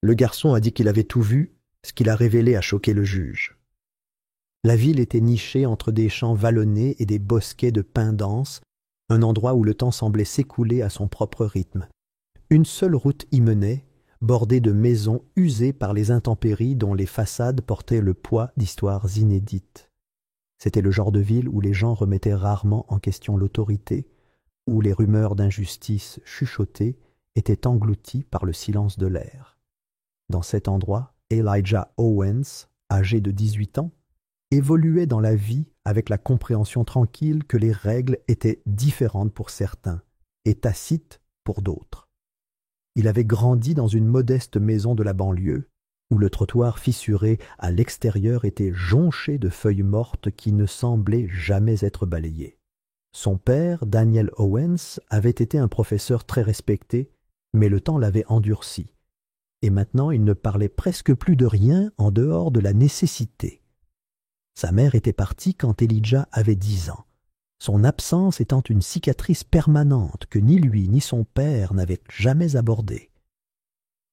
Le garçon a dit qu'il avait tout vu, ce qu'il a révélé a choqué le juge. La ville était nichée entre des champs vallonnés et des bosquets de pins denses, un endroit où le temps semblait s'écouler à son propre rythme. Une seule route y menait, bordée de maisons usées par les intempéries dont les façades portaient le poids d'histoires inédites. C'était le genre de ville où les gens remettaient rarement en question l'autorité, où les rumeurs d'injustice chuchotées étaient englouties par le silence de l'air. Dans cet endroit, Elijah Owens, âgé de 18 ans, évoluait dans la vie avec la compréhension tranquille que les règles étaient différentes pour certains et tacites pour d'autres. Il avait grandi dans une modeste maison de la banlieue, où le trottoir fissuré à l'extérieur était jonché de feuilles mortes qui ne semblaient jamais être balayées. Son père, Daniel Owens, avait été un professeur très respecté, mais le temps l'avait endurci. Et maintenant il ne parlait presque plus de rien en dehors de la nécessité. Sa mère était partie quand Elijah avait 10 ans, son absence étant une cicatrice permanente que ni lui ni son père n'avaient jamais abordée.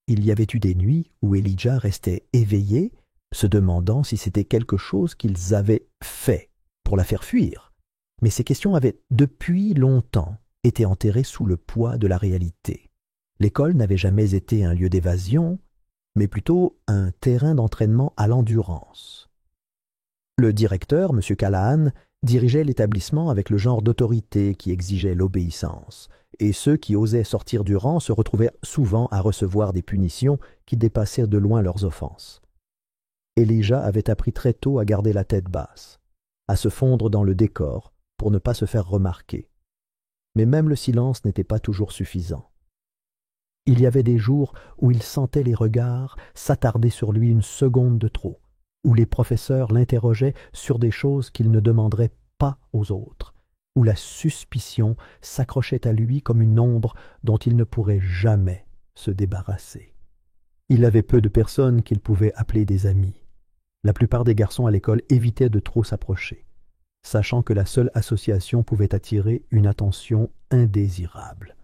Il y avait eu des nuits où Elijah restait éveillé, se demandant si c'était quelque chose qu'ils avaient fait pour la faire fuir. Mais ces questions avaient depuis longtemps été enterrées sous le poids de la réalité. L'école n'avait jamais été un lieu d'évasion, mais plutôt un terrain d'entraînement à l'endurance. Le directeur, M. Callahan, dirigeait l'établissement avec le genre d'autorité qui exigeait l'obéissance, et ceux qui osaient sortir du rang se retrouvaient souvent à recevoir des punitions qui dépassaient de loin leurs offenses. Elijah avait appris très tôt à garder la tête basse, à se fondre dans le décor pour ne pas se faire remarquer. Mais même le silence n'était pas toujours suffisant. Il y avait des jours où il sentait les regards s'attarder sur lui une seconde de trop, où les professeurs l'interrogeaient sur des choses qu'il ne demanderait pas aux autres, où la suspicion s'accrochait à lui comme une ombre dont il ne pourrait jamais se débarrasser. Il avait peu de personnes qu'il pouvait appeler des amis. La plupart des garçons à l'école évitaient de trop s'approcher, sachant que la seule association pouvait attirer une attention indésirable.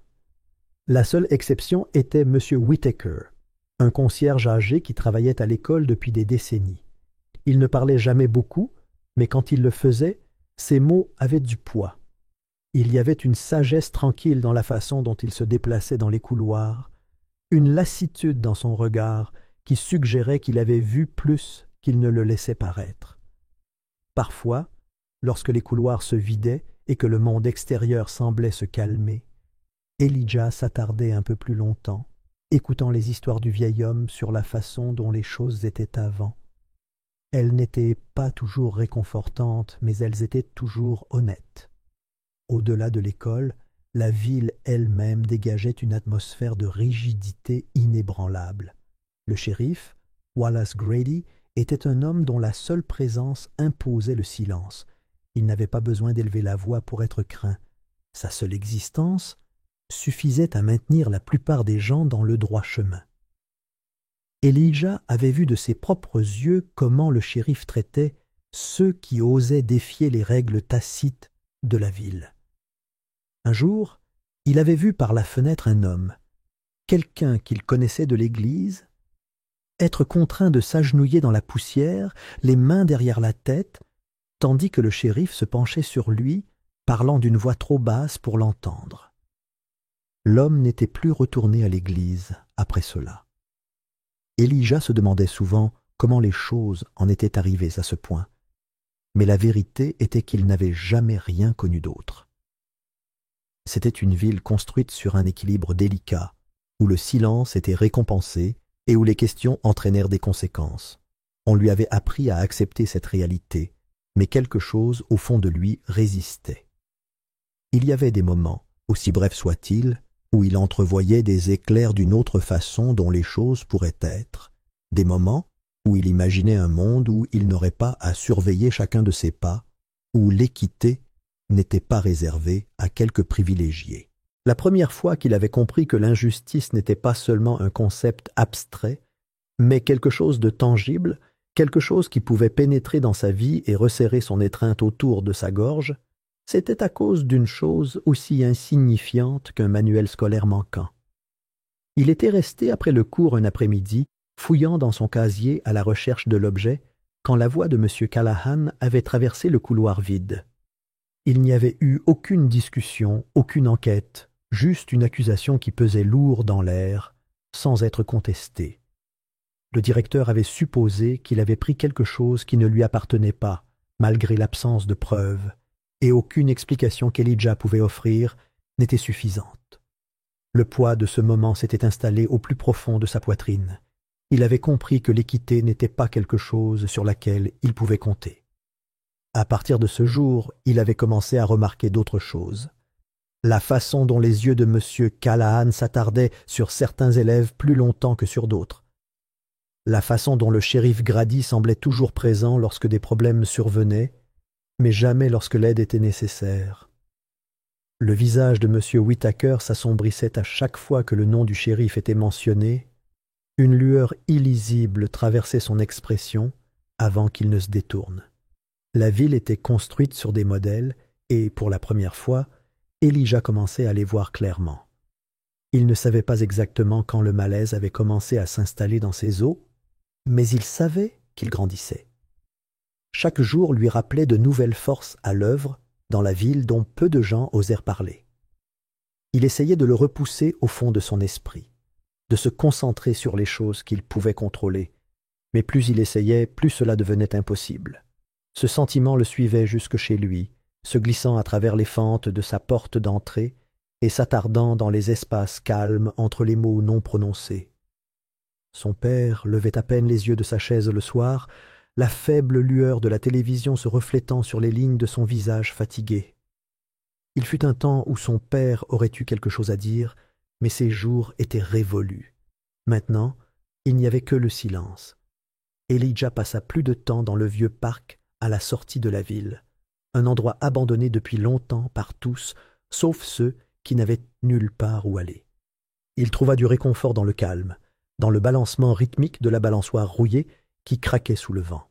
La seule exception était M. Whittaker, un concierge âgé qui travaillait à l'école depuis des décennies. Il ne parlait jamais beaucoup, mais quand il le faisait, ses mots avaient du poids. Il y avait une sagesse tranquille dans la façon dont il se déplaçait dans les couloirs, une lassitude dans son regard qui suggérait qu'il avait vu plus qu'il ne le laissait paraître. Parfois, lorsque les couloirs se vidaient et que le monde extérieur semblait se calmer, Elijah s'attardait un peu plus longtemps, écoutant les histoires du vieil homme sur la façon dont les choses étaient avant. Elles n'étaient pas toujours réconfortantes, mais elles étaient toujours honnêtes. Au-delà de l'école, la ville elle-même dégageait une atmosphère de rigidité inébranlable. Le shérif, Wallace Grady, était un homme dont la seule présence imposait le silence. Il n'avait pas besoin d'élever la voix pour être craint. Sa seule existence suffisait à maintenir la plupart des gens dans le droit chemin. Elijah avait vu de ses propres yeux comment le shérif traitait ceux qui osaient défier les règles tacites de la ville. Un jour, il avait vu par la fenêtre un homme, quelqu'un qu'il connaissait de l'église, être contraint de s'agenouiller dans la poussière, les mains derrière la tête, tandis que le shérif se penchait sur lui, parlant d'une voix trop basse pour l'entendre. L'homme n'était plus retourné à l'église après cela. Elijah se demandait souvent comment les choses en étaient arrivées à ce point, mais la vérité était qu'il n'avait jamais rien connu d'autre. C'était une ville construite sur un équilibre délicat, où le silence était récompensé et où les questions entraînèrent des conséquences. On lui avait appris à accepter cette réalité, mais quelque chose au fond de lui résistait. Il y avait des moments, aussi brefs soient-ils, où il entrevoyait des éclairs d'une autre façon dont les choses pourraient être, des moments où il imaginait un monde où il n'aurait pas à surveiller chacun de ses pas, où l'équité n'était pas réservée à quelques privilégiés. La première fois qu'il avait compris que l'injustice n'était pas seulement un concept abstrait, mais quelque chose de tangible, quelque chose qui pouvait pénétrer dans sa vie et resserrer son étreinte autour de sa gorge, c'était à cause d'une chose aussi insignifiante qu'un manuel scolaire manquant. Il était resté après le cours un après-midi fouillant dans son casier à la recherche de l'objet, quand la voix de M. Callahan avait traversé le couloir vide. Il n'y avait eu aucune discussion, aucune enquête, juste une accusation qui pesait lourd dans l'air, sans être contestée. Le directeur avait supposé qu'il avait pris quelque chose qui ne lui appartenait pas, malgré l'absence de preuves, et aucune explication qu'Elijah pouvait offrir n'était suffisante. Le poids de ce moment s'était installé au plus profond de sa poitrine. Il avait compris que l'équité n'était pas quelque chose sur laquelle il pouvait compter. À partir de ce jour, il avait commencé à remarquer d'autres choses. La façon dont les yeux de M. Callahan s'attardaient sur certains élèves plus longtemps que sur d'autres. La façon dont le shérif Grady semblait toujours présent lorsque des problèmes survenaient, mais jamais lorsque l'aide était nécessaire. Le visage de M. Whittaker s'assombrissait à chaque fois que le nom du shérif était mentionné. Une lueur illisible traversait son expression avant qu'il ne se détourne. La ville était construite sur des modèles et, pour la première fois, Elijah commençait à les voir clairement. Il ne savait pas exactement quand le malaise avait commencé à s'installer dans ses os, mais il savait qu'il grandissait. Chaque jour lui rappelait de nouvelles forces à l'œuvre dans la ville dont peu de gens osèrent parler. Il essayait de le repousser au fond de son esprit, de se concentrer sur les choses qu'il pouvait contrôler, mais plus il essayait, plus cela devenait impossible. Ce sentiment le suivait jusque chez lui, se glissant à travers les fentes de sa porte d'entrée et s'attardant dans les espaces calmes entre les mots non prononcés. Son père levait à peine les yeux de sa chaise le soir, la faible lueur de la télévision se reflétant sur les lignes de son visage fatigué. Il fut un temps où son père aurait eu quelque chose à dire, mais ses jours étaient révolus. Maintenant, il n'y avait que le silence. Elijah passa plus de temps dans le vieux parc à la sortie de la ville, un endroit abandonné depuis longtemps par tous, sauf ceux qui n'avaient nulle part où aller. Il trouva du réconfort dans le calme, dans le balancement rythmique de la balançoire rouillée qui craquait sous le vent.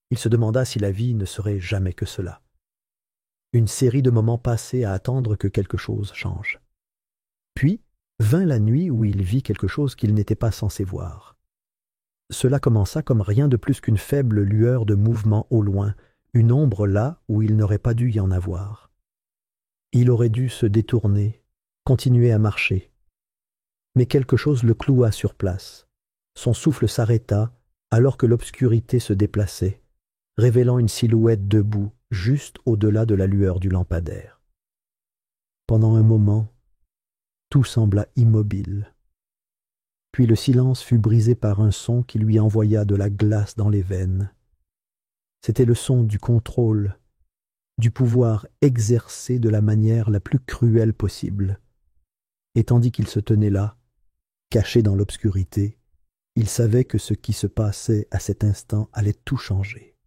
Il se demanda si la vie ne serait jamais que cela. Une série de moments passés à attendre que quelque chose change. Puis vint la nuit où il vit quelque chose qu'il n'était pas censé voir. Cela commença comme rien de plus qu'une faible lueur de mouvement au loin, une ombre là où il n'aurait pas dû y en avoir. Il aurait dû se détourner, continuer à marcher. Mais quelque chose le cloua sur place. Son souffle s'arrêta alors que l'obscurité se déplaçait, révélant une silhouette debout, juste au-delà de la lueur du lampadaire. Pendant un moment, tout sembla immobile. Puis le silence fut brisé par un son qui lui envoya de la glace dans les veines. C'était le son du contrôle, du pouvoir exercé de la manière la plus cruelle possible. Et tandis qu'il se tenait là, caché dans l'obscurité, il savait que ce qui se passait à cet instant allait tout changer.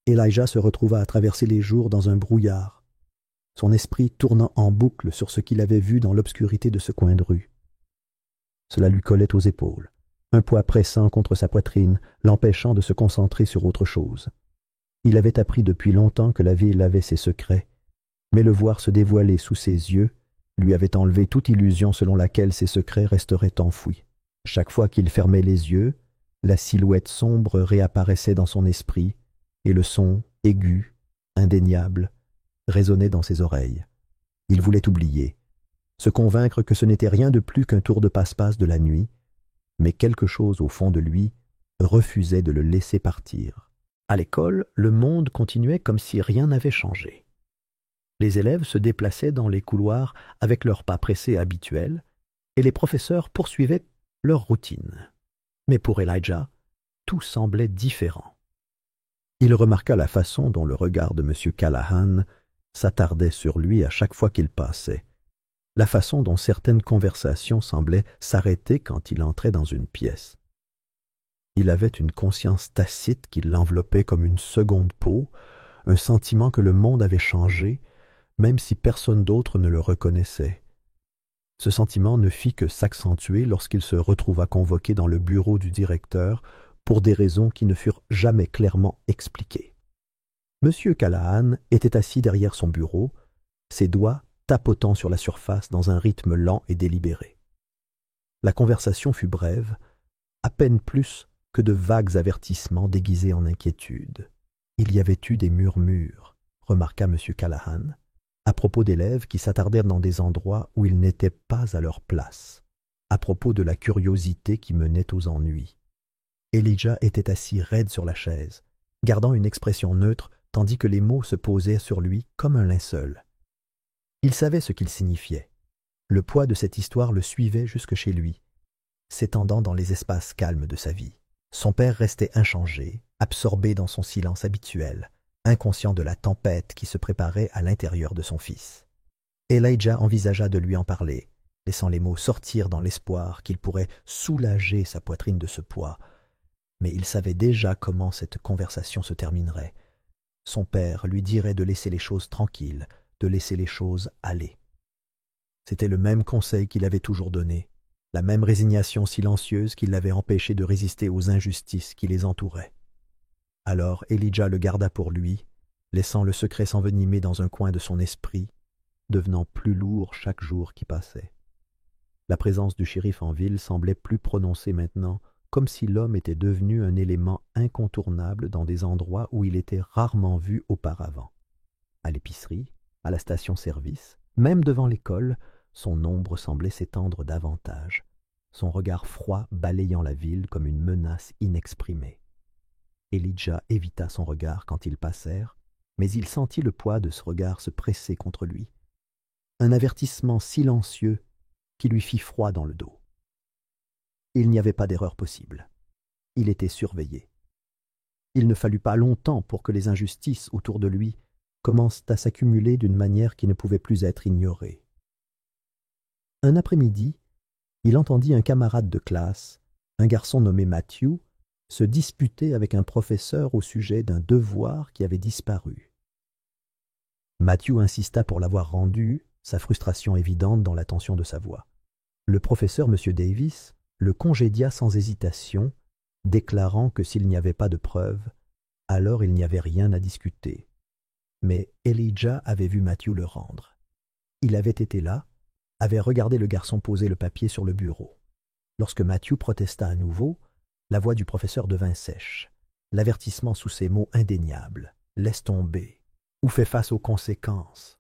Elijah se retrouva à traverser les jours dans un brouillard, son esprit tournant en boucle sur ce qu'il avait vu dans l'obscurité de ce coin de rue. Cela lui collait aux épaules, un poids pressant contre sa poitrine, l'empêchant de se concentrer sur autre chose. Il avait appris depuis longtemps que la ville avait ses secrets, mais le voir se dévoiler sous ses yeux lui avait enlevé toute illusion selon laquelle ces secrets resteraient enfouis. Chaque fois qu'il fermait les yeux, la silhouette sombre réapparaissait dans son esprit, et le son, aigu, indéniable, résonnait dans ses oreilles. Il voulait oublier, se convaincre que ce n'était rien de plus qu'un tour de passe-passe de la nuit, mais quelque chose au fond de lui refusait de le laisser partir. À l'école, le monde continuait comme si rien n'avait changé. Les élèves se déplaçaient dans les couloirs avec leurs pas pressés habituels, et les professeurs poursuivaient leur routine. Mais pour Elijah, tout semblait différent. Il remarqua la façon dont le regard de M. Callahan s'attardait sur lui à chaque fois qu'il passait, la façon dont certaines conversations semblaient s'arrêter quand il entrait dans une pièce. Il avait une conscience tacite qui l'enveloppait comme une seconde peau, un sentiment que le monde avait changé, même si personne d'autre ne le reconnaissait. Ce sentiment ne fit que s'accentuer lorsqu'il se retrouva convoqué dans le bureau du directeur pour des raisons qui ne furent jamais clairement expliquées. M. Callahan était assis derrière son bureau, ses doigts tapotant sur la surface dans un rythme lent et délibéré. La conversation fut brève, à peine plus que de vagues avertissements déguisés en inquiétude. Il y avait eu des murmures, remarqua M. Callahan, à propos d'élèves qui s'attardèrent dans des endroits où ils n'étaient pas à leur place, à propos de la curiosité qui menait aux ennuis. Elijah était assis raide sur la chaise, gardant une expression neutre, tandis que les mots se posaient sur lui comme un linceul. Il savait ce qu'ils signifiaient. Le poids de cette histoire le suivait jusque chez lui, s'étendant dans les espaces calmes de sa vie. Son père restait inchangé, absorbé dans son silence habituel, inconscient de la tempête qui se préparait à l'intérieur de son fils. Elijah envisagea de lui en parler, laissant les mots sortir dans l'espoir qu'il pourrait soulager sa poitrine de ce poids. Mais il savait déjà comment cette conversation se terminerait. Son père lui dirait de laisser les choses tranquilles, de laisser les choses aller. C'était le même conseil qu'il avait toujours donné, la même résignation silencieuse qui l'avait empêché de résister aux injustices qui les entouraient. Alors Elijah le garda pour lui, laissant le secret s'envenimer dans un coin de son esprit, devenant plus lourd chaque jour qui passait. La présence du shérif en ville semblait plus prononcée maintenant, comme si l'homme était devenu un élément incontournable dans des endroits où il était rarement vu auparavant. À l'épicerie, à la station-service, même devant l'école, son ombre semblait s'étendre davantage, son regard froid balayant la ville comme une menace inexprimée. Elijah évita son regard quand ils passèrent, mais il sentit le poids de ce regard se presser contre lui. Un avertissement silencieux qui lui fit froid dans le dos. Il n'y avait pas d'erreur possible. Il était surveillé. Il ne fallut pas longtemps pour que les injustices autour de lui commencent à s'accumuler d'une manière qui ne pouvait plus être ignorée. Un après-midi, il entendit un camarade de classe, un garçon nommé Matthew, se disputer avec un professeur au sujet d'un devoir qui avait disparu. Matthew insista pour l'avoir rendu, sa frustration évidente dans la tension de sa voix. Le professeur, M. Davis, le congédia sans hésitation, déclarant que s'il n'y avait pas de preuves, alors il n'y avait rien à discuter. Mais Elijah avait vu Matthew le rendre. Il avait été là, avait regardé le garçon poser le papier sur le bureau. Lorsque Matthew protesta à nouveau, la voix du professeur devint sèche. L'avertissement sous ces mots indéniables. « Laisse tomber » ou « fais face aux conséquences ».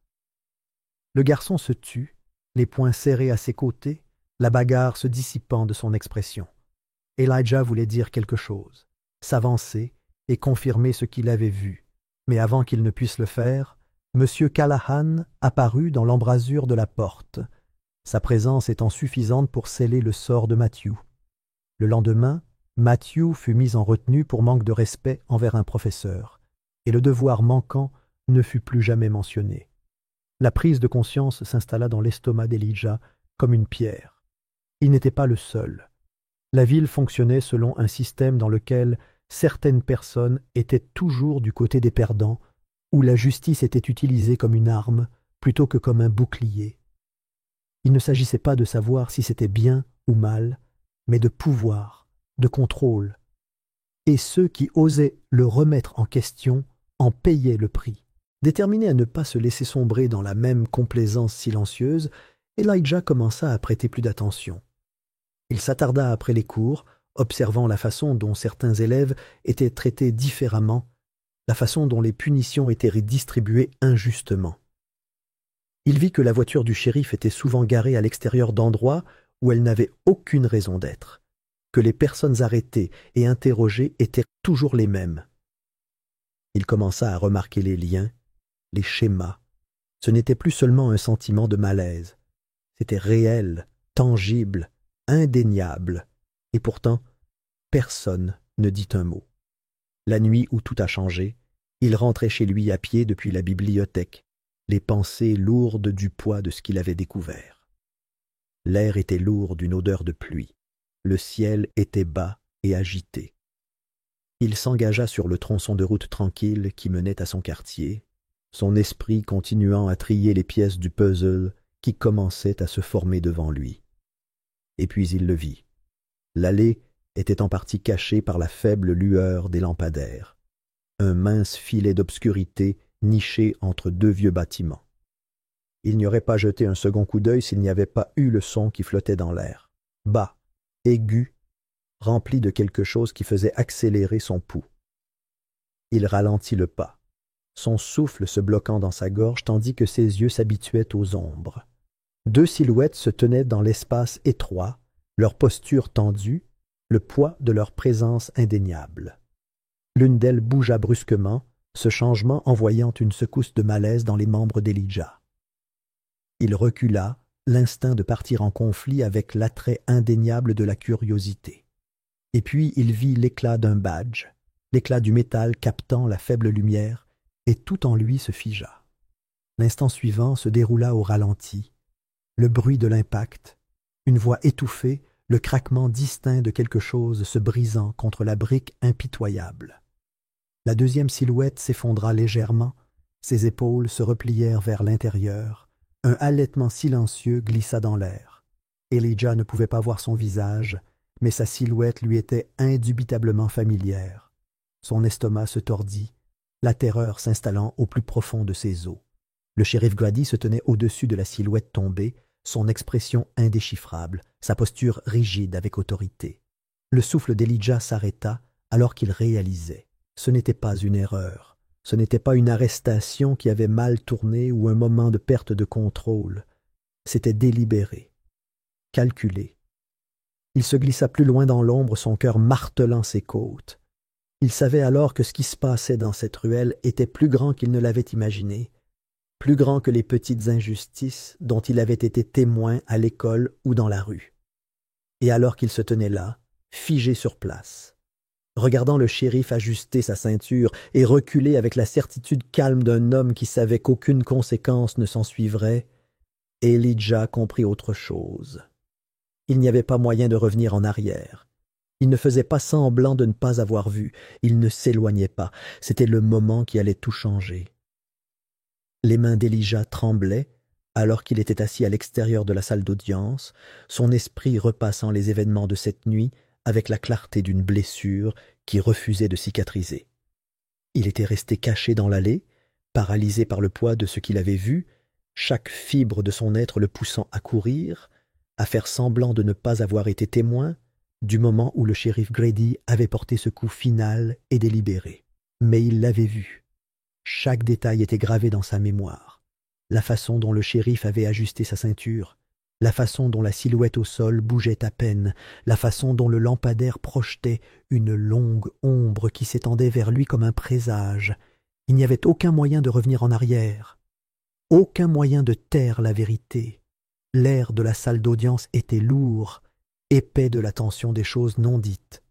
Le garçon se tut, les poings serrés à ses côtés, la bagarre se dissipant de son expression. Elijah voulait dire quelque chose, s'avancer et confirmer ce qu'il avait vu, mais avant qu'il ne puisse le faire, M. Callahan apparut dans l'embrasure de la porte, sa présence étant suffisante pour sceller le sort de Matthew. Le lendemain, Matthew fut mis en retenue pour manque de respect envers un professeur, et le devoir manquant ne fut plus jamais mentionné. La prise de conscience s'installa dans l'estomac d'Elijah comme une pierre. Il n'était pas le seul. La ville fonctionnait selon un système dans lequel certaines personnes étaient toujours du côté des perdants, où la justice était utilisée comme une arme plutôt que comme un bouclier. Il ne s'agissait pas de savoir si c'était bien ou mal, mais de pouvoir, de contrôle. Et ceux qui osaient le remettre en question en payaient le prix. Déterminé à ne pas se laisser sombrer dans la même complaisance silencieuse, Elijah commença à prêter plus d'attention. Il s'attarda après les cours, observant la façon dont certains élèves étaient traités différemment, la façon dont les punitions étaient redistribuées injustement. Il vit que la voiture du shérif était souvent garée à l'extérieur d'endroits où elle n'avait aucune raison d'être, que les personnes arrêtées et interrogées étaient toujours les mêmes. Il commença à remarquer les liens, les schémas. Ce n'était plus seulement un sentiment de malaise, c'était réel, tangible, indéniable, et pourtant, personne ne dit un mot. La nuit où tout a changé, il rentrait chez lui à pied depuis la bibliothèque, les pensées lourdes du poids de ce qu'il avait découvert. L'air était lourd d'une odeur de pluie, le ciel était bas et agité. Il s'engagea sur le tronçon de route tranquille qui menait à son quartier, son esprit continuant à trier les pièces du puzzle qui commençait à se former devant lui. Et puis il le vit. L'allée était en partie cachée par la faible lueur des lampadaires, un mince filet d'obscurité niché entre deux vieux bâtiments. Il n'y aurait pas jeté un second coup d'œil s'il n'y avait pas eu le son qui flottait dans l'air, bas, aigu, rempli de quelque chose qui faisait accélérer son pouls. Il ralentit le pas, son souffle se bloquant dans sa gorge tandis que ses yeux s'habituaient aux ombres. Deux silhouettes se tenaient dans l'espace étroit, leur posture tendue, le poids de leur présence indéniable. L'une d'elles bougea brusquement, ce changement envoyant une secousse de malaise dans les membres d'Elijah. Il recula, l'instinct de partir en conflit avec l'attrait indéniable de la curiosité. Et puis il vit l'éclat d'un badge, l'éclat du métal captant la faible lumière, et tout en lui se figea. L'instant suivant se déroula au ralenti, le bruit de l'impact, une voix étouffée, le craquement distinct de quelque chose se brisant contre la brique impitoyable. La deuxième silhouette s'effondra légèrement, ses épaules se replièrent vers l'intérieur, un halètement silencieux glissa dans l'air. Elijah ne pouvait pas voir son visage, mais sa silhouette lui était indubitablement familière. Son estomac se tordit, la terreur s'installant au plus profond de ses os. Le shérif Grady se tenait au-dessus de la silhouette tombée, son expression indéchiffrable, sa posture rigide avec autorité. Le souffle d'Elijah s'arrêta alors qu'il réalisait. Ce n'était pas une erreur, ce n'était pas une arrestation qui avait mal tourné ou un moment de perte de contrôle. C'était délibéré, calculé. Il se glissa plus loin dans l'ombre, son cœur martelant ses côtes. Il savait alors que ce qui se passait dans cette ruelle était plus grand qu'il ne l'avait imaginé, plus grand que les petites injustices dont il avait été témoin à l'école ou dans la rue. Et alors qu'il se tenait là, figé sur place, regardant le shérif ajuster sa ceinture et reculer avec la certitude calme d'un homme qui savait qu'aucune conséquence ne s'en suivrait, Elijah comprit autre chose. Il n'y avait pas moyen de revenir en arrière. Il ne faisait pas semblant de ne pas avoir vu. Il ne s'éloignait pas. C'était le moment qui allait tout changer. Les mains d'Elijah tremblaient alors qu'il était assis à l'extérieur de la salle d'audience, son esprit repassant les événements de cette nuit avec la clarté d'une blessure qui refusait de cicatriser. Il était resté caché dans l'allée, paralysé par le poids de ce qu'il avait vu, chaque fibre de son être le poussant à courir, à faire semblant de ne pas avoir été témoin du moment où le shérif Grady avait porté ce coup final et délibéré. Mais il l'avait vu. Chaque détail était gravé dans sa mémoire. La façon dont le shérif avait ajusté sa ceinture, la façon dont la silhouette au sol bougeait à peine, la façon dont le lampadaire projetait une longue ombre qui s'étendait vers lui comme un présage. Il n'y avait aucun moyen de revenir en arrière, aucun moyen de taire la vérité. L'air de la salle d'audience était lourd, épais de la tension des choses non dites.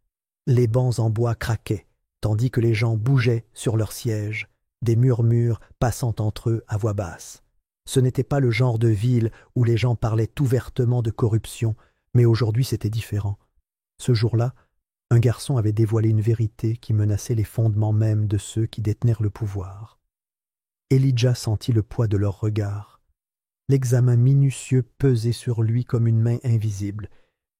Les bancs en bois craquaient, tandis que les gens bougeaient sur leurs sièges, des murmures passant entre eux à voix basse. Ce n'était pas le genre de ville où les gens parlaient ouvertement de corruption, mais aujourd'hui c'était différent. Ce jour-là, un garçon avait dévoilé une vérité qui menaçait les fondements mêmes de ceux qui détenaient le pouvoir. Elijah sentit le poids de leurs regards. L'examen minutieux pesait sur lui comme une main invisible.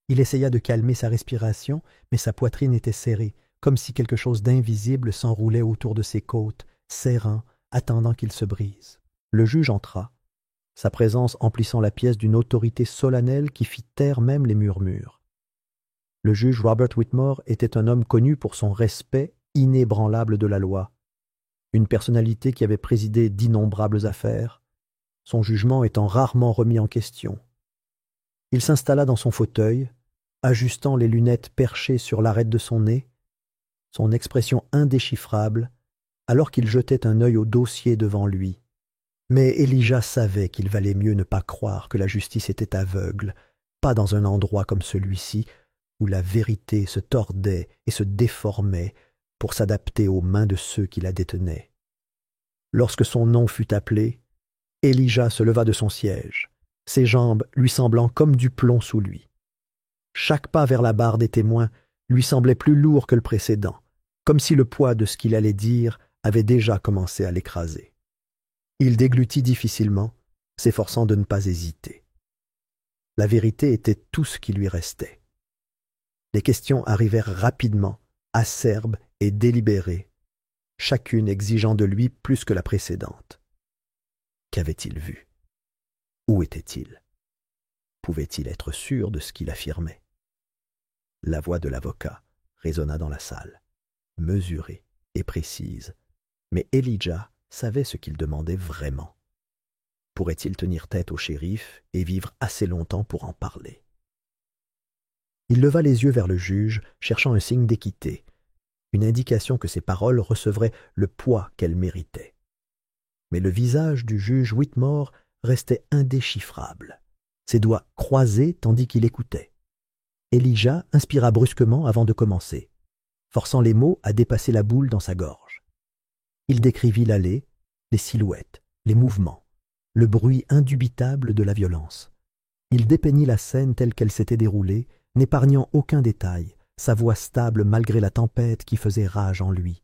Il essaya de calmer sa respiration, mais sa poitrine était serrée, comme si quelque chose d'invisible s'enroulait autour de ses côtes, serrant, attendant qu'il se brise. Le juge entra, sa présence emplissant la pièce d'une autorité solennelle qui fit taire même les murmures. Le juge Robert Whitmore était un homme connu pour son respect inébranlable de la loi, une personnalité qui avait présidé d'innombrables affaires, son jugement étant rarement remis en question. Il s'installa dans son fauteuil, ajustant les lunettes perchées sur l'arête de son nez, son expression indéchiffrable, alors qu'il jetait un œil au dossier devant lui. Mais Elijah savait qu'il valait mieux ne pas croire que la justice était aveugle, pas dans un endroit comme celui-ci, où la vérité se tordait et se déformait pour s'adapter aux mains de ceux qui la détenaient. Lorsque son nom fut appelé, Elijah se leva de son siège, ses jambes lui semblant comme du plomb sous lui. Chaque pas vers la barre des témoins lui semblait plus lourd que le précédent, comme si le poids de ce qu'il allait dire avait déjà commencé à l'écraser. Il déglutit difficilement, s'efforçant de ne pas hésiter. La vérité était tout ce qui lui restait. Les questions arrivèrent rapidement, acerbes et délibérées, chacune exigeant de lui plus que la précédente. Qu'avait-il vu? Où était-il? Pouvait-il être sûr de ce qu'il affirmait? La voix de l'avocat résonna dans la salle, mesurée et précise, mais Elijah savait ce qu'il demandait vraiment. Pourrait-il tenir tête au shérif et vivre assez longtemps pour en parler? Il leva les yeux vers le juge, cherchant un signe d'équité, une indication que ses paroles recevraient le poids qu'elles méritaient. Mais le visage du juge Whitmore restait indéchiffrable, ses doigts croisés tandis qu'il écoutait. Elijah inspira brusquement avant de commencer, forçant les mots à dépasser la boule dans sa gorge. Il décrivit l'allée, les silhouettes, les mouvements, le bruit indubitable de la violence. Il dépeignit la scène telle qu'elle s'était déroulée, n'épargnant aucun détail, sa voix stable malgré la tempête qui faisait rage en lui.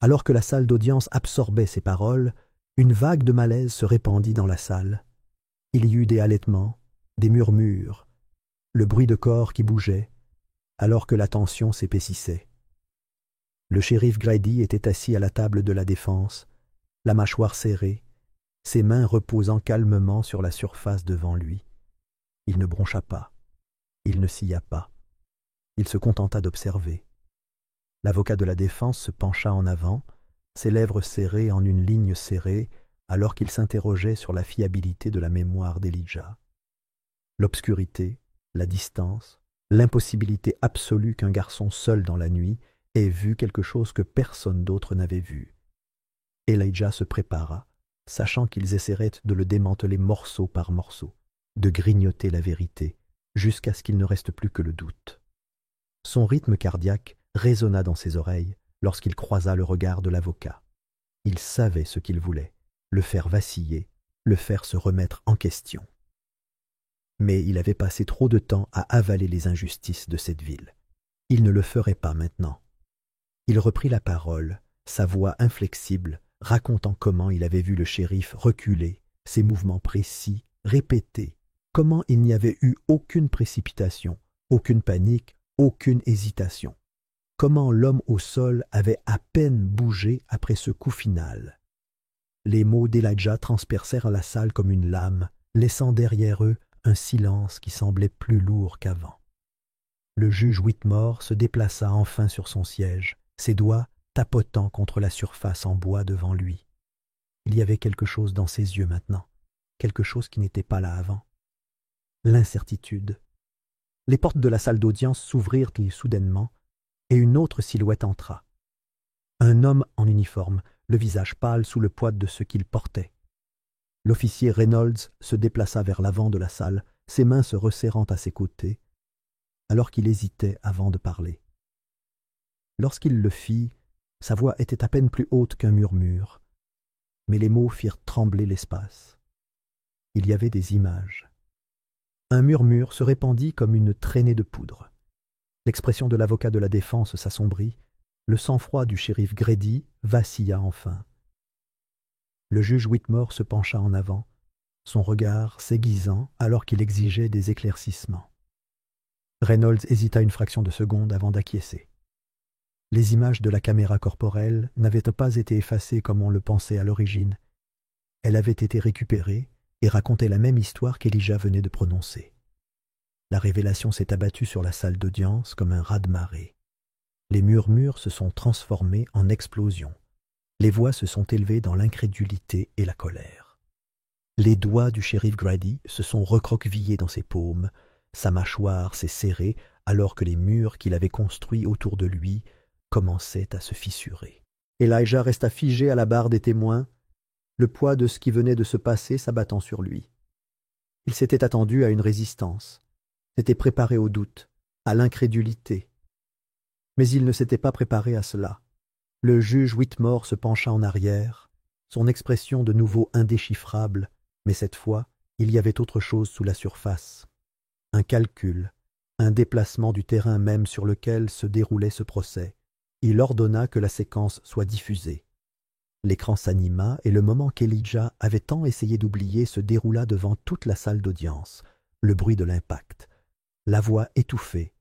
Alors que la salle d'audience absorbait ses paroles, une vague de malaise se répandit dans la salle. Il y eut des halètements, des murmures, le bruit de corps qui bougeait, alors que la tension s'épaississait. Le shérif Grady était assis à la table de la défense, la mâchoire serrée, ses mains reposant calmement sur la surface devant lui. Il ne broncha pas, il ne sia pas. Il se contenta d'observer. L'avocat de la défense se pencha en avant, ses lèvres serrées en une ligne serrée, alors qu'il s'interrogeait sur la fiabilité de la mémoire d'Elijah. L'obscurité, la distance, l'impossibilité absolue qu'un garçon seul dans la nuit ait vu quelque chose que personne d'autre n'avait vu. Elijah se prépara, sachant qu'ils essaieraient de le démanteler morceau par morceau, de grignoter la vérité, jusqu'à ce qu'il ne reste plus que le doute. Son rythme cardiaque résonna dans ses oreilles lorsqu'il croisa le regard de l'avocat. Il savait ce qu'il voulait, le faire vaciller, le faire se remettre en question. Mais il avait passé trop de temps à avaler les injustices de cette ville. Il ne le ferait pas maintenant. Il reprit la parole, sa voix inflexible, racontant comment il avait vu le shérif reculer, ses mouvements précis, répétés, comment il n'y avait eu aucune précipitation, aucune panique, aucune hésitation. Comment l'homme au sol avait à peine bougé après ce coup final. Les mots d'Elijah transpercèrent la salle comme une lame, laissant derrière eux un silence qui semblait plus lourd qu'avant. Le juge Whitmore se déplaça enfin sur son siège, ses doigts tapotant contre la surface en bois devant lui. Il y avait quelque chose dans ses yeux maintenant, quelque chose qui n'était pas là avant. L'incertitude. Les portes de la salle d'audience s'ouvrirent soudainement, et une autre silhouette entra. Un homme en uniforme, le visage pâle sous le poids de ce qu'il portait. L'officier Reynolds se déplaça vers l'avant de la salle, ses mains se resserrant à ses côtés, alors qu'il hésitait avant de parler. Lorsqu'il le fit, sa voix était à peine plus haute qu'un murmure, mais les mots firent trembler l'espace. Il y avait des images. Un murmure se répandit comme une traînée de poudre. L'expression de l'avocat de la défense s'assombrit, le sang-froid du shérif Grady vacilla enfin. Le juge Whitmore se pencha en avant, son regard s'aiguisant alors qu'il exigeait des éclaircissements. Reynolds hésita une fraction de seconde avant d'acquiescer. Les images de la caméra corporelle n'avaient pas été effacées comme on le pensait à l'origine. Elles avaient été récupérées et racontaient la même histoire qu'Elijah venait de prononcer. La révélation s'est abattue sur la salle d'audience comme un raz-de-marée. Les murmures se sont transformés en explosions. Les voix se sont élevées dans l'incrédulité et la colère. Les doigts du shérif Grady se sont recroquevillés dans ses paumes, sa mâchoire s'est serrée alors que les murs qu'il avait construits autour de lui commençaient à se fissurer. Elijah resta figé à la barre des témoins, le poids de ce qui venait de se passer s'abattant sur lui. Il s'était attendu à une résistance, s'était préparé au doute, à l'incrédulité. Mais il ne s'était pas préparé à cela. Le juge Whitmore se pencha en arrière, son expression de nouveau indéchiffrable, mais cette fois, il y avait autre chose sous la surface. Un calcul, un déplacement du terrain même sur lequel se déroulait ce procès. Il ordonna que la séquence soit diffusée. L'écran s'anima et le moment qu'Elijah avait tant essayé d'oublier se déroula devant toute la salle d'audience, le bruit de l'impact, la voix étouffée,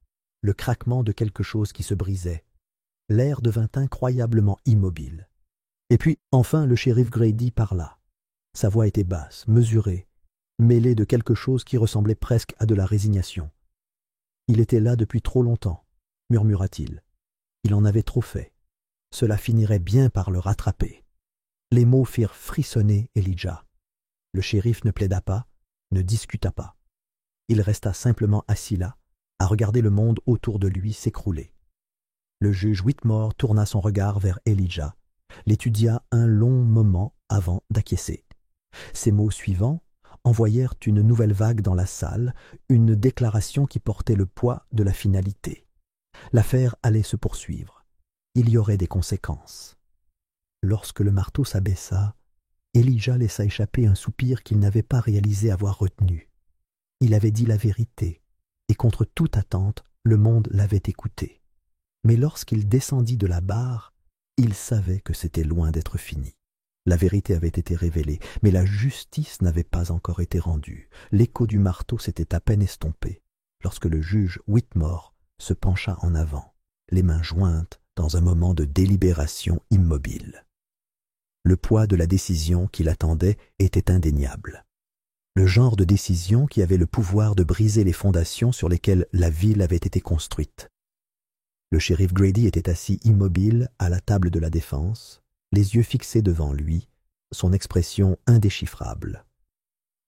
le craquement de quelque chose qui se brisait. L'air devint incroyablement immobile. Et puis, enfin, le shérif Grady parla. Sa voix était basse, mesurée, mêlée de quelque chose qui ressemblait presque à de la résignation. Il était là depuis trop longtemps, murmura-t-il. Il en avait trop fait. Cela finirait bien par le rattraper. Les mots firent frissonner Elijah. Le shérif ne plaida pas, ne discuta pas. Il resta simplement assis là, à regarder le monde autour de lui s'écrouler. Le juge Whitmore tourna son regard vers Elijah, l'étudia un long moment avant d'acquiescer. Ces mots suivants envoyèrent une nouvelle vague dans la salle, une déclaration qui portait le poids de la finalité. L'affaire allait se poursuivre. Il y aurait des conséquences. Lorsque le marteau s'abaissa, Elijah laissa échapper un soupir qu'il n'avait pas réalisé avoir retenu. Il avait dit la vérité, et contre toute attente, le monde l'avait écouté. Mais lorsqu'il descendit de la barre, il savait que c'était loin d'être fini. La vérité avait été révélée, mais la justice n'avait pas encore été rendue. L'écho du marteau s'était à peine estompé, lorsque le juge Whitmore se pencha en avant, les mains jointes dans un moment de délibération immobile. Le poids de la décision qui l'attendait était indéniable. Le genre de décision qui avait le pouvoir de briser les fondations sur lesquelles la ville avait été construite. Le shérif Grady était assis immobile à la table de la défense, les yeux fixés devant lui, son expression indéchiffrable.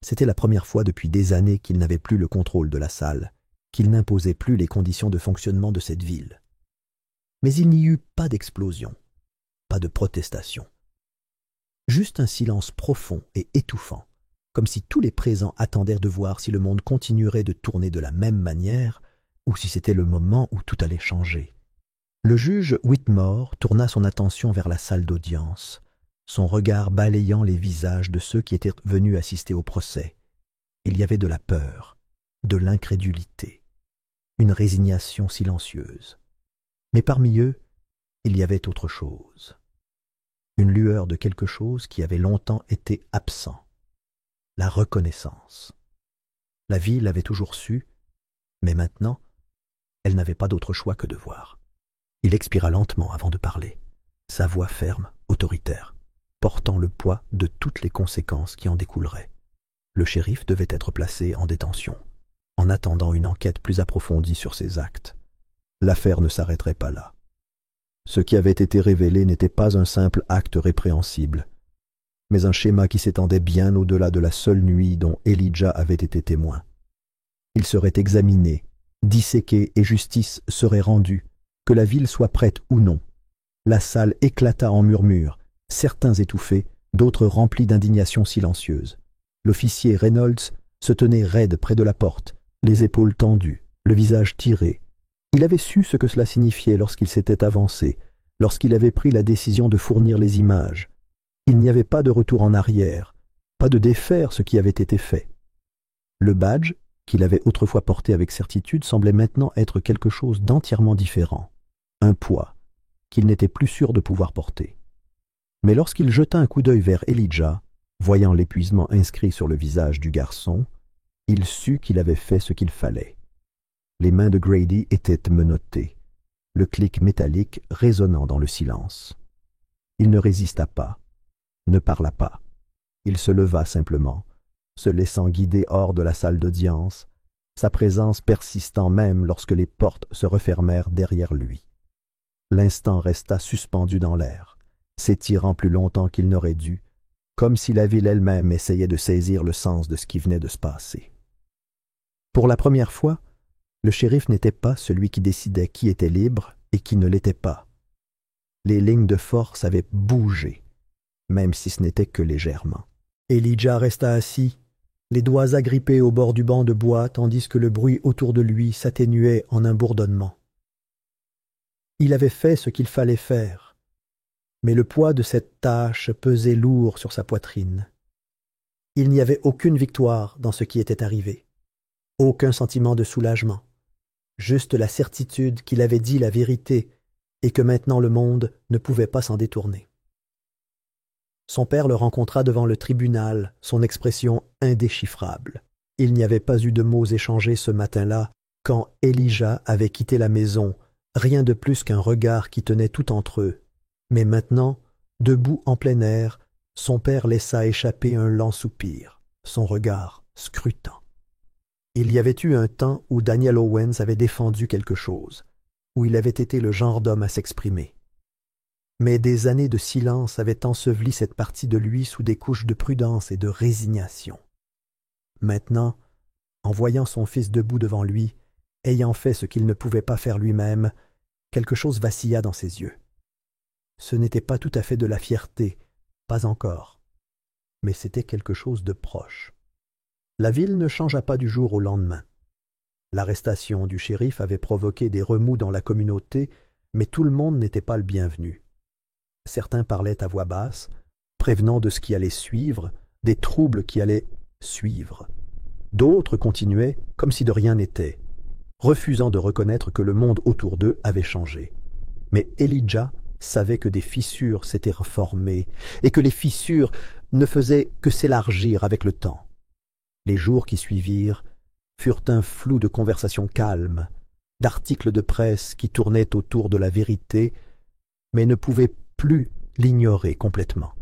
C'était la première fois depuis des années qu'il n'avait plus le contrôle de la salle, qu'il n'imposait plus les conditions de fonctionnement de cette ville. Mais il n'y eut pas d'explosion, pas de protestation. Juste un silence profond et étouffant, comme si tous les présents attendaient de voir si le monde continuerait de tourner de la même manière ou si c'était le moment où tout allait changer. Le juge Whitmore tourna son attention vers la salle d'audience, son regard balayant les visages de ceux qui étaient venus assister au procès. Il y avait de la peur, de l'incrédulité, une résignation silencieuse. Mais parmi eux, il y avait autre chose. Une lueur de quelque chose qui avait longtemps été absent. La reconnaissance. La ville avait toujours su, mais maintenant, elle n'avait pas d'autre choix que de voir. Il expira lentement avant de parler, sa voix ferme, autoritaire, portant le poids de toutes les conséquences qui en découleraient. Le shérif devait être placé en détention, en attendant une enquête plus approfondie sur ses actes. L'affaire ne s'arrêterait pas là. Ce qui avait été révélé n'était pas un simple acte répréhensible, mais un schéma qui s'étendait bien au-delà de la seule nuit dont Elijah avait été témoin. Il serait examiné, disséqué et justice serait rendue, que la ville soit prête ou non. La salle éclata en murmures, certains étouffés, d'autres remplis d'indignation silencieuse. L'officier Reynolds se tenait raide près de la porte, les épaules tendues, le visage tiré. Il avait su ce que cela signifiait lorsqu'il s'était avancé, lorsqu'il avait pris la décision de fournir les images. Il n'y avait pas de retour en arrière, pas de défaire ce qui avait été fait. Le badge, qu'il avait autrefois porté avec certitude, semblait maintenant être quelque chose d'entièrement différent, un poids qu'il n'était plus sûr de pouvoir porter. Mais lorsqu'il jeta un coup d'œil vers Elijah, voyant l'épuisement inscrit sur le visage du garçon, il sut qu'il avait fait ce qu'il fallait. Les mains de Grady étaient menottées, le clic métallique résonnant dans le silence. Il ne résista pas, ne parla pas. Il se leva simplement, se laissant guider hors de la salle d'audience, sa présence persistant même lorsque les portes se refermèrent derrière lui. L'instant resta suspendu dans l'air, s'étirant plus longtemps qu'il n'aurait dû, comme si la ville elle-même essayait de saisir le sens de ce qui venait de se passer. Pour la première fois, le shérif n'était pas celui qui décidait qui était libre et qui ne l'était pas. Les lignes de force avaient bougé, même si ce n'était que légèrement. Elijah resta assis, les doigts agrippés au bord du banc de bois, tandis que le bruit autour de lui s'atténuait en un bourdonnement. Il avait fait ce qu'il fallait faire, mais le poids de cette tâche pesait lourd sur sa poitrine. Il n'y avait aucune victoire dans ce qui était arrivé, aucun sentiment de soulagement, juste la certitude qu'il avait dit la vérité et que maintenant le monde ne pouvait pas s'en détourner. Son père le rencontra devant le tribunal, son expression indéchiffrable. Il n'y avait pas eu de mots échangés ce matin-là quand Elijah avait quitté la maison, rien de plus qu'un regard qui tenait tout entre eux. Mais maintenant, debout en plein air, son père laissa échapper un lent soupir, son regard scrutant. Il y avait eu un temps où Daniel Owens avait défendu quelque chose, où il avait été le genre d'homme à s'exprimer. Mais des années de silence avaient enseveli cette partie de lui sous des couches de prudence et de résignation. Maintenant, en voyant son fils debout devant lui, ayant fait ce qu'il ne pouvait pas faire lui-même, quelque chose vacilla dans ses yeux. Ce n'était pas tout à fait de la fierté, pas encore, mais c'était quelque chose de proche. La ville ne changea pas du jour au lendemain. L'arrestation du shérif avait provoqué des remous dans la communauté, mais tout le monde n'était pas le bienvenu. Certains parlaient à voix basse, prévenant de ce qui allait suivre, des troubles qui allaient suivre. D'autres continuaient comme si de rien n'était, refusant de reconnaître que le monde autour d'eux avait changé. Mais Elijah savait que des fissures s'étaient reformées et que les fissures ne faisaient que s'élargir avec le temps. Les jours qui suivirent furent un flou de conversations calmes, d'articles de presse qui tournaient autour de la vérité, mais ne pouvaient plus l'ignorer complètement.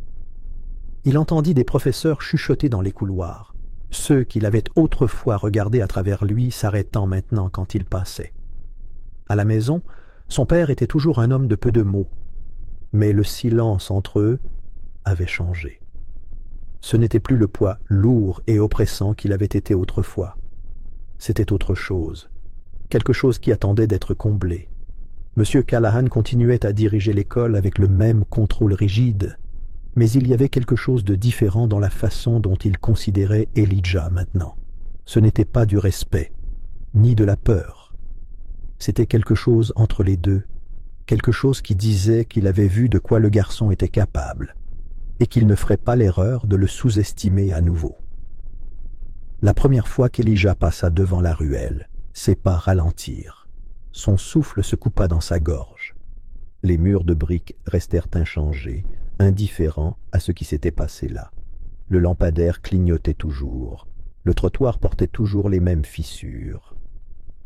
Il entendit des professeurs chuchoter dans les couloirs, ceux qu'il avait autrefois regardés à travers lui s'arrêtant maintenant quand il passait. À la maison, son père était toujours un homme de peu de mots, mais le silence entre eux avait changé. Ce n'était plus le poids lourd et oppressant qu'il avait été autrefois. C'était autre chose, quelque chose qui attendait d'être comblé. M. Callahan continuait à diriger l'école avec le même contrôle rigide, mais il y avait quelque chose de différent dans la façon dont il considérait Elijah maintenant. Ce n'était pas du respect, ni de la peur. C'était quelque chose entre les deux, quelque chose qui disait qu'il avait vu de quoi le garçon était capable, et qu'il ne ferait pas l'erreur de le sous-estimer à nouveau. La première fois qu'Elijah passa devant la ruelle, ses pas ralentirent. Son souffle se coupa dans sa gorge. Les murs de briques restèrent inchangés, indifférents à ce qui s'était passé là. Le lampadaire clignotait toujours. Le trottoir portait toujours les mêmes fissures.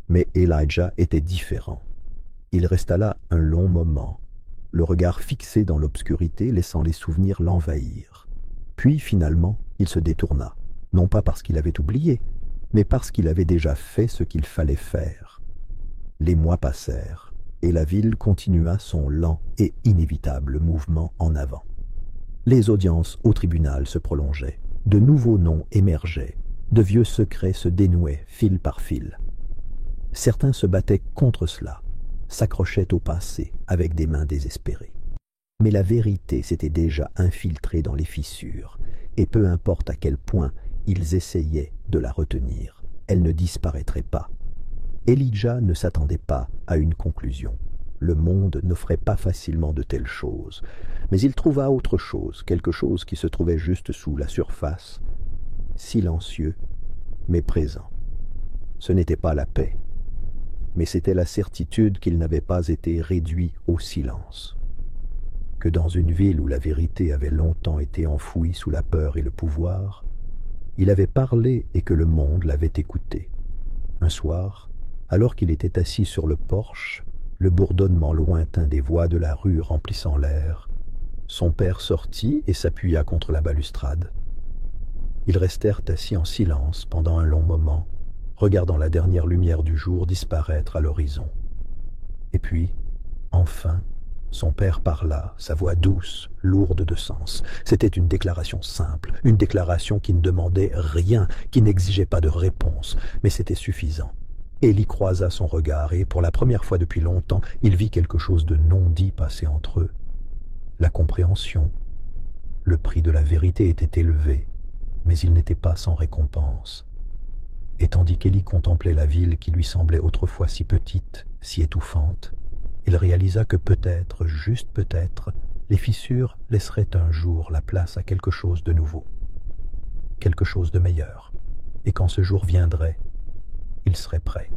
Mais Elijah était différent. Il resta là un long moment, le regard fixé dans l'obscurité, laissant les souvenirs l'envahir. Puis, finalement, il se détourna, non pas parce qu'il avait oublié, mais parce qu'il avait déjà fait ce qu'il fallait faire. Les mois passèrent, et la ville continua son lent et inévitable mouvement en avant. Les audiences au tribunal se prolongeaient, de nouveaux noms émergeaient, de vieux secrets se dénouaient fil par fil. Certains se battaient contre cela, s'accrochaient au passé avec des mains désespérées. Mais la vérité s'était déjà infiltrée dans les fissures, et peu importe à quel point ils essayaient de la retenir, elle ne disparaîtrait pas. Elijah ne s'attendait pas à une conclusion. Le monde n'offrait pas facilement de telles choses, mais il trouva autre chose, quelque chose qui se trouvait juste sous la surface, silencieux, mais présent. Ce n'était pas la paix, mais c'était la certitude qu'il n'avait pas été réduit au silence. Que dans une ville où la vérité avait longtemps été enfouie sous la peur et le pouvoir, il avait parlé et que le monde l'avait écouté. Un soir, alors qu'il était assis sur le porche, le bourdonnement lointain des voix de la rue remplissant l'air, son père sortit et s'appuya contre la balustrade. Ils restèrent assis en silence pendant un long moment, regardant la dernière lumière du jour disparaître à l'horizon. Et puis, enfin, son père parla, sa voix douce, lourde de sens. C'était une déclaration simple, une déclaration qui ne demandait rien, qui n'exigeait pas de réponse, mais c'était suffisant. Élie croisa son regard et, pour la première fois depuis longtemps, il vit quelque chose de non dit passer entre eux. La compréhension. Le prix de la vérité était élevé, mais il n'était pas sans récompense. Et tandis qu'Élie contemplait la ville qui lui semblait autrefois si petite, si étouffante, il réalisa que peut-être, juste peut-être, les fissures laisseraient un jour la place à quelque chose de nouveau, quelque chose de meilleur. Et quand ce jour viendrait, il serait prêt.